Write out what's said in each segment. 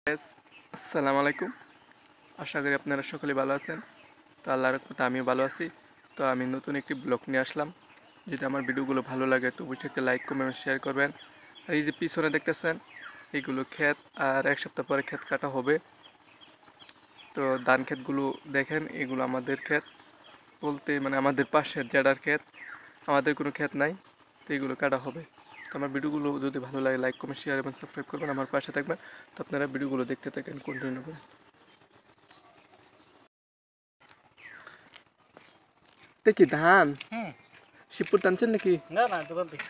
আসসালামু আলাইকুম। আশা করি আপনারা সকলে ভালো আছেন। তো আল্লাহর রহমতে আমিও ভালো আছি। তো আমি নতুন একটি ব্লগ নিয়ে আসলাম। যদি আমার ভিডিওগুলো ভালো লাগে তো অবশ্যই একটা লাইক কমেন্ট শেয়ার করবেন। আর এই যে পিছনে দেখতেছেন এইগুলো ক্ষেত, আর এক সপ্তাহ পরে ক্ষেত কাটা হবে। তো ধান ক্ষেতগুলো দেখেন, এগুলো আমাদের ক্ষেত বলতে মানে আমাদের পাশের জেডার ক্ষেত, আমাদের কোনো ক্ষেত নাই। তো এগুলো কাটা হবে। তো আমার ভিডিওগুলো যদি ভালো লাগে লাইক কমেন্ট শেয়ার এবং সাবস্ক্রাইব করবেন, আমার পাশে থাকবেন। তো আপনারা ভিডিওগুলো দেখতে থাকেন, কন্টিনিউ করেন। কি ধান শিবপুর টানছেন নাকি? না না দোকান থেকে।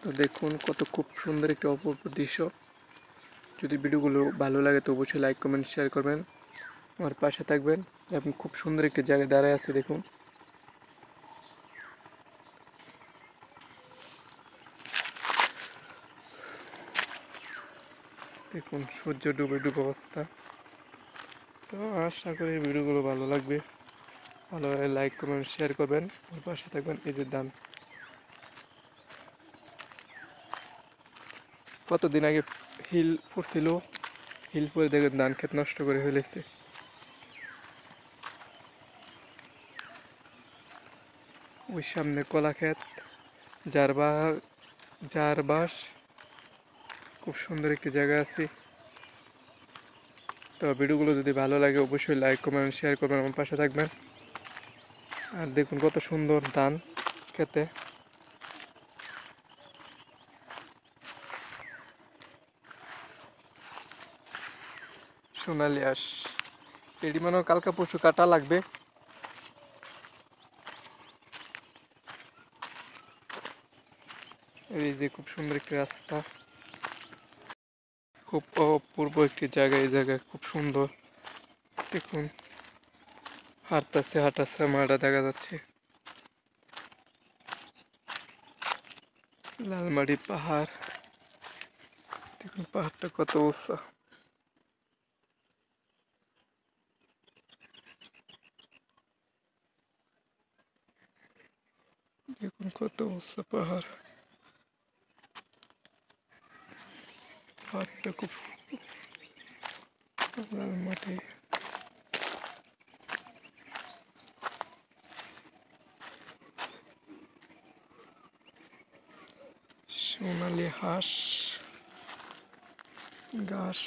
তো দেখুন কত খুব সুন্দর একটা অপূর্ব দৃশ্য। যদি ভিডিওগুলো ভালো লাগে তো অবশ্যই লাইক কমেন্ট শেয়ার করবেন, আমার পাশে থাকবেন। আপনি খুব সুন্দর একটি জায়গায় দাঁড়ায় আছে দেখুন। দেখুন সূর্য ডুবে ডুবে অবস্থা। তো আশা করি ভিডিওগুলো ভালো লাগবে। ভালো লাগে লাইক কমেন্ট শেয়ার করবেন, আমার পাশে থাকবেন। এই যে ধান কতদিন আগে হিল পড়ছিল, হিল পরে দেখবেন ধান ক্ষেত নষ্ট করে ফেলেছে। ওই সামনে কলা ক্ষেত, যার বাস খুব সুন্দর একটি জায়গা আছে। তো ভিডিওগুলো যদি ভালো লাগে অবশ্যই লাইক কমেন্ট শেয়ার করবেন, আমার পাশে থাকবেন। আর দেখুন কত সুন্দর ধান খেতে। সোনালি আঁশ এটি মনে হয় কালকা পরশু কাটা লাগবে। এই যে খুব সুন্দর একটি রাস্তা, খুব অপূর্ব একটি জায়গা। এই জায়গায় খুব সুন্দর দেখুন, হাঁটাচ্ছে মাঠা দেখা যাচ্ছে। লালমাটি পাহাড়, দেখুন পাহাড়টা কত উঁচা। দেখুন কত উঁচা পাহাড়, পাহাড়টা খুব লালমাটি। সোনালি হাঁস ঘাস।